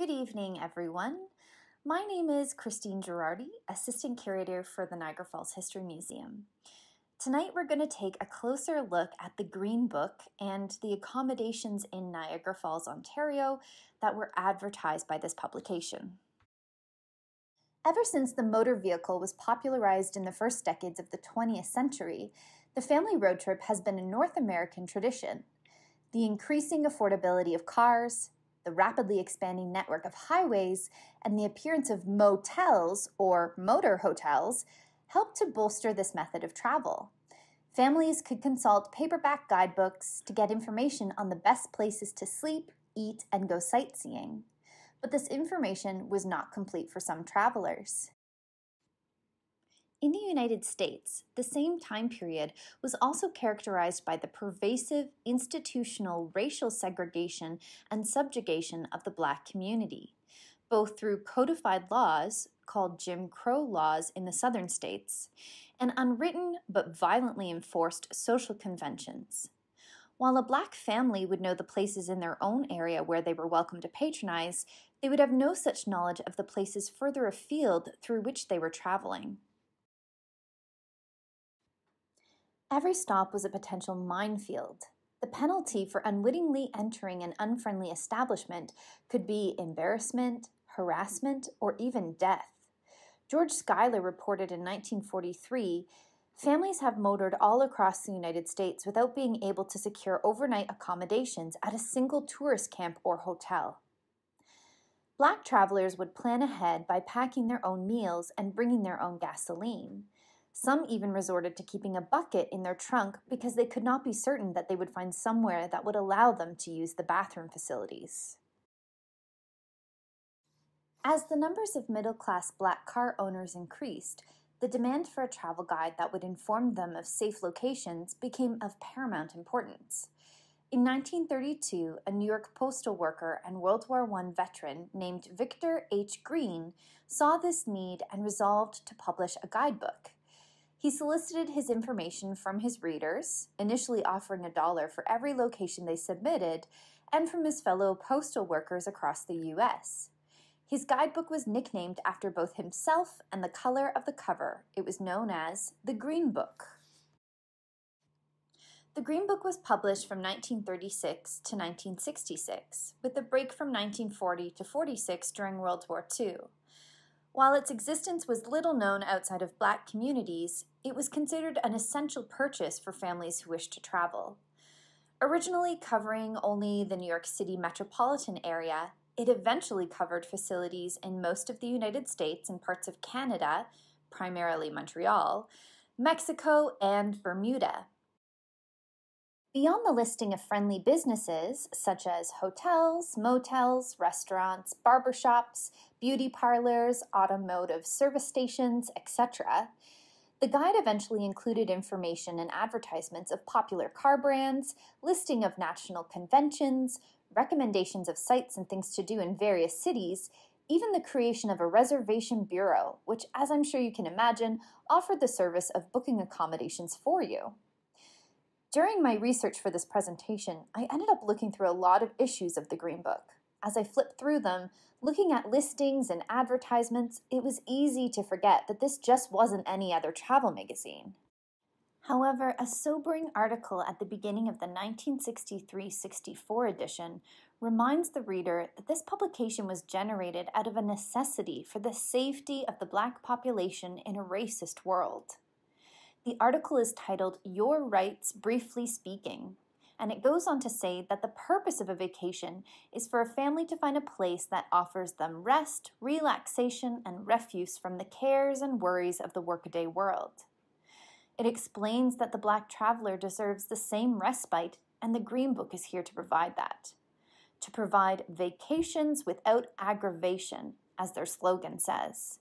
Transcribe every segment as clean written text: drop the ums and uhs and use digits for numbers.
Good evening, everyone. My name is Christine Girardi, Assistant Curator for the Niagara Falls History Museum. Tonight we're going to take a closer look at the Green Book and the accommodations in Niagara Falls, Ontario that were advertised by this publication. Ever since the motor vehicle was popularized in the first decades of the 20th century, the family road trip has been a North American tradition. The increasing affordability of cars, the rapidly expanding network of highways, and the appearance of motels, or motor hotels, helped to bolster this method of travel. Families could consult paperback guidebooks to get information on the best places to sleep, eat, and go sightseeing. But this information was not complete for some travelers. In the United States, the same time period was also characterized by the pervasive institutional racial segregation and subjugation of the Black community, both through codified laws, called Jim Crow laws in the southern states, and unwritten but violently enforced social conventions. While a Black family would know the places in their own area where they were welcome to patronize, they would have no such knowledge of the places further afield through which they were traveling. Every stop was a potential minefield. The penalty for unwittingly entering an unfriendly establishment could be embarrassment, harassment, or even death. George Schuyler reported in 1943, families have motored all across the United States without being able to secure overnight accommodations at a single tourist camp or hotel. Black travelers would plan ahead by packing their own meals and bringing their own gasoline. Some even resorted to keeping a bucket in their trunk because they could not be certain that they would find somewhere that would allow them to use the bathroom facilities. As the numbers of middle-class Black car owners increased, the demand for a travel guide that would inform them of safe locations became of paramount importance. In 1932, a New York postal worker and World War I veteran named Victor H. Green saw this need and resolved to publish a guidebook. He solicited his information from his readers, initially offering $1 for every location they submitted, and from his fellow postal workers across the U.S. His guidebook was nicknamed after both himself and the color of the cover. It was known as the Green Book. The Green Book was published from 1936 to 1966, with a break from 1940 to 46 during World War II. While its existence was little known outside of Black communities, it was considered an essential purchase for families who wished to travel. Originally covering only the New York City metropolitan area, it eventually covered facilities in most of the United States and parts of Canada, primarily Montreal, Mexico, and Bermuda. Beyond the listing of friendly businesses, such as hotels, motels, restaurants, barbershops, beauty parlors, automotive service stations, etc., the guide eventually included information and advertisements of popular car brands, listing of national conventions, recommendations of sites and things to do in various cities, even the creation of a reservation bureau, which, as I'm sure you can imagine, offered the service of booking accommodations for you. During my research for this presentation, I ended up looking through a lot of issues of the Green Book. As I flipped through them, looking at listings and advertisements, it was easy to forget that this just wasn't any other travel magazine. However, a sobering article at the beginning of the 1963-64 edition reminds the reader that this publication was generated out of a necessity for the safety of the Black population in a racist world. The article is titled, "Your Rights Briefly Speaking," and it goes on to say that the purpose of a vacation is for a family to find a place that offers them rest, relaxation, and refuse from the cares and worries of the workaday world. It explains that the Black traveler deserves the same respite, and the Green Book is here to provide that. To provide vacations without aggravation, as their slogan says.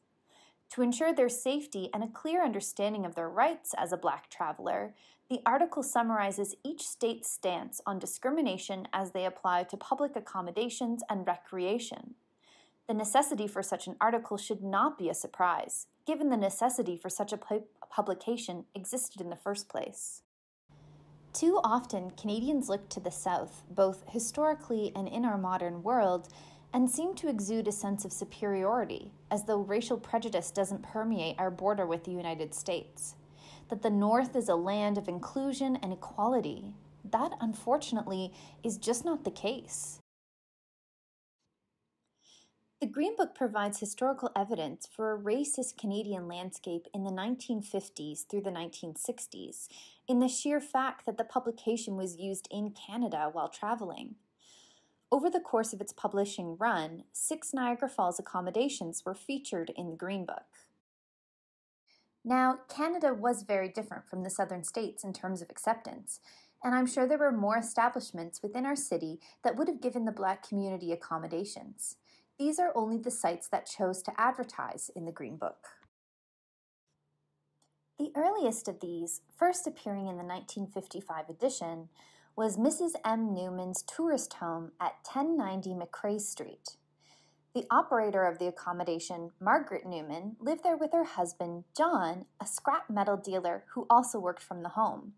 To ensure their safety and a clear understanding of their rights as a Black traveler, the article summarizes each state's stance on discrimination as they apply to public accommodations and recreation. The necessity for such an article should not be a surprise, given the necessity for such a publication existed in the first place. Too often, Canadians look to the South, both historically and in our modern world, and seem to exude a sense of superiority, as though racial prejudice doesn't permeate our border with the United States. That the North is a land of inclusion and equality. That, unfortunately, is just not the case. The Green Book provides historical evidence for a racist Canadian landscape in the 1950s through the 1960s, in the sheer fact that the publication was used in Canada while traveling. Over the course of its publishing run, 6 Niagara Falls accommodations were featured in the Green Book. Now, Canada was very different from the southern states in terms of acceptance, and I'm sure there were more establishments within our city that would have given the Black community accommodations. These are only the sites that chose to advertise in the Green Book. The earliest of these, first appearing in the 1955 edition, was Mrs. M. Newman's tourist home at 1090 McCrae Street. The operator of the accommodation, Margaret Newman, lived there with her husband, John, a scrap metal dealer who also worked from the home.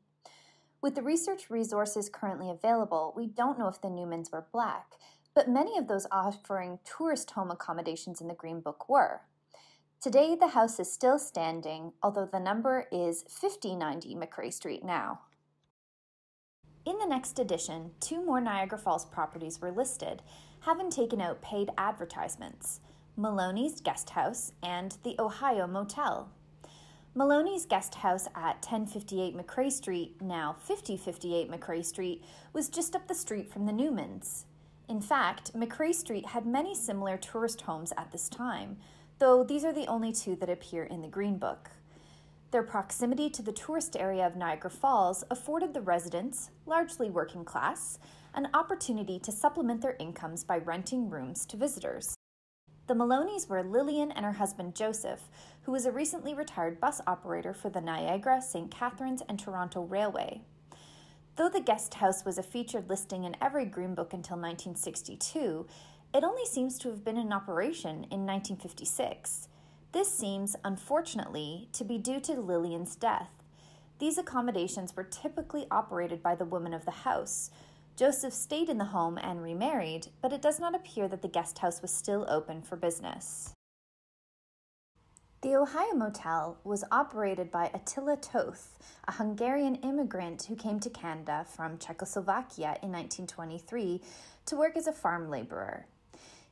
With the research resources currently available, we don't know if the Newmans were Black, but many of those offering tourist home accommodations in the Green Book were. Today, the house is still standing, although the number is 5090 McCrae Street now. In the next edition, 2 more Niagara Falls properties were listed, having taken out paid advertisements: Maloney's Guest House and the Ohio Motel. Maloney's Guest House at 1058 McCrae Street, now 5058 McCrae Street, was just up the street from the Newmans. In fact, McCrae Street had many similar tourist homes at this time, though these are the only 2 that appear in the Green Book. Their proximity to the tourist area of Niagara Falls afforded the residents, largely working class, an opportunity to supplement their incomes by renting rooms to visitors. The Maloneys were Lillian and her husband Joseph, who was a recently retired bus operator for the Niagara, St. Catharines, and Toronto Railway. Though the guest house was a featured listing in every Green Book until 1962, it only seems to have been in operation in 1956. This seems, unfortunately, to be due to Lillian's death. These accommodations were typically operated by the woman of the house. Joseph stayed in the home and remarried, but it does not appear that the guest house was still open for business. The Ohio Motel was operated by Attila Toth, a Hungarian immigrant who came to Canada from Czechoslovakia in 1923 to work as a farm laborer.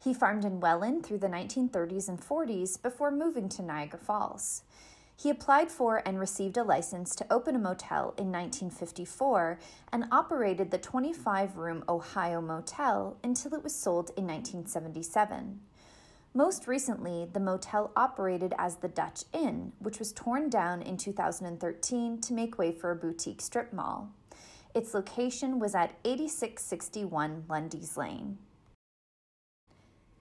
He farmed in Welland through the 1930s and 40s before moving to Niagara Falls. He applied for and received a license to open a motel in 1954 and operated the 25-room Ohio Motel until it was sold in 1977. Most recently, the motel operated as the Dutch Inn, which was torn down in 2013 to make way for a boutique strip mall. Its location was at 8661 Lundy's Lane.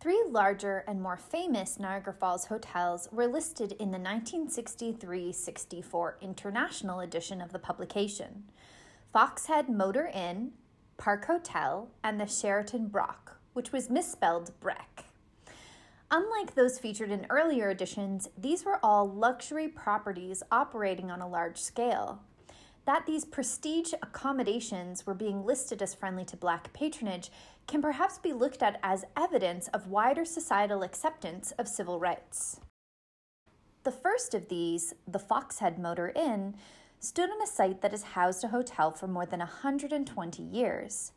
3 larger and more famous Niagara Falls hotels were listed in the 1963-64 International edition of the publication: Foxhead Motor Inn, Park Hotel, and the Sheraton Brock, which was misspelled Breck. Unlike those featured in earlier editions, these were all luxury properties operating on a large scale. That these prestige accommodations were being listed as friendly to Black patronage can perhaps be looked at as evidence of wider societal acceptance of civil rights. The first of these, the Foxhead Motor Inn, stood on a site that has housed a hotel for more than 120 years.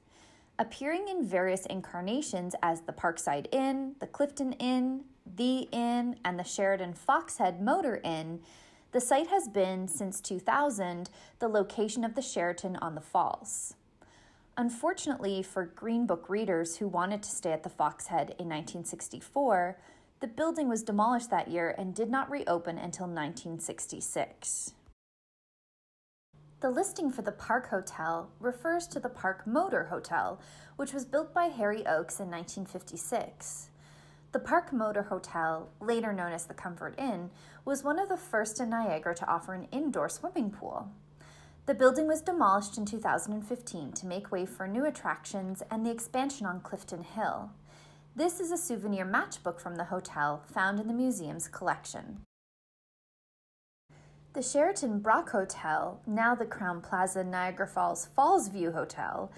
Appearing in various incarnations as the Parkside Inn, the Clifton Inn, the Inn, and the Sheraton Foxhead Motor Inn, the site has been, since 2000, the location of the Sheraton on the Falls. Unfortunately for Green Book readers who wanted to stay at the Foxhead in 1964, the building was demolished that year and did not reopen until 1966. The listing for the Park Hotel refers to the Park Motor Hotel, which was built by Harry Oakes in 1956. The Park Motor Hotel, later known as the Comfort Inn, was one of the first in Niagara to offer an indoor swimming pool. The building was demolished in 2015 to make way for new attractions and the expansion on Clifton Hill. This is a souvenir matchbook from the hotel found in the museum's collection. The Sheraton Brock Hotel, now the Crowne Plaza Niagara Falls Falls View Hotel,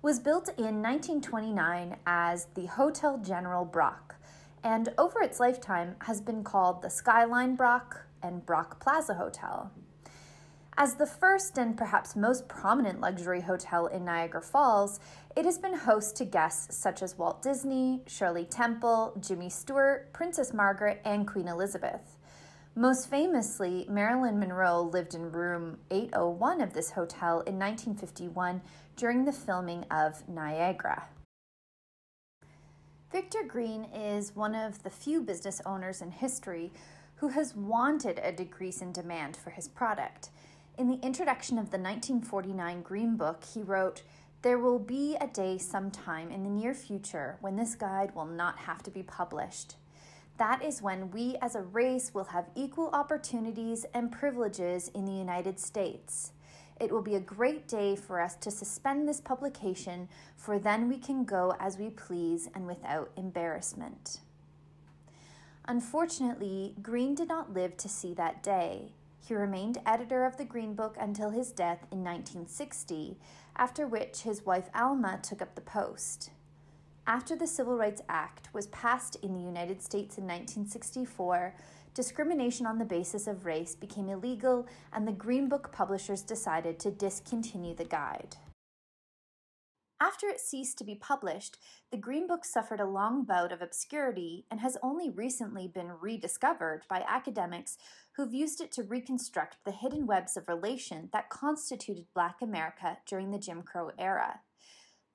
was built in 1929 as the Hotel General Brock, and over its lifetime has been called the Skyline Brock and Brock Plaza Hotel. As the first and perhaps most prominent luxury hotel in Niagara Falls, it has been host to guests such as Walt Disney, Shirley Temple, Jimmy Stewart, Princess Margaret, and Queen Elizabeth. Most famously, Marilyn Monroe lived in room 801 of this hotel in 1951 during the filming of Niagara. Victor Green is one of the few business owners in history who has wanted a decrease in demand for his product. In the introduction of the 1949 Green Book, he wrote, "There will be a day sometime in the near future when this guide will not have to be published. That is when we as a race will have equal opportunities and privileges in the United States. It will be a great day for us to suspend this publication, for then we can go as we please and without embarrassment." Unfortunately, Green did not live to see that day. He remained editor of the Green Book until his death in 1960, after which his wife Alma took up the post. After the Civil Rights Act was passed in the United States in 1964, discrimination on the basis of race became illegal, and the Green Book publishers decided to discontinue the guide. After it ceased to be published, the Green Book suffered a long bout of obscurity and has only recently been rediscovered by academics who've used it to reconstruct the hidden webs of relation that constituted Black America during the Jim Crow era.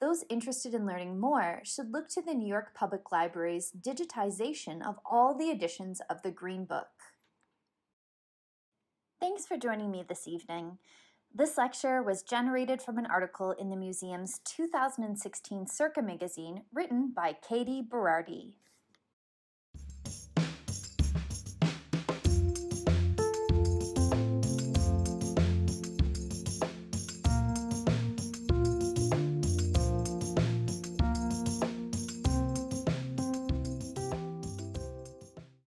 Those interested in learning more should look to the New York Public Library's digitization of all the editions of the Green Book. Thanks for joining me this evening. This lecture was generated from an article in the museum's 2016 Circa magazine written by Katie Berardi.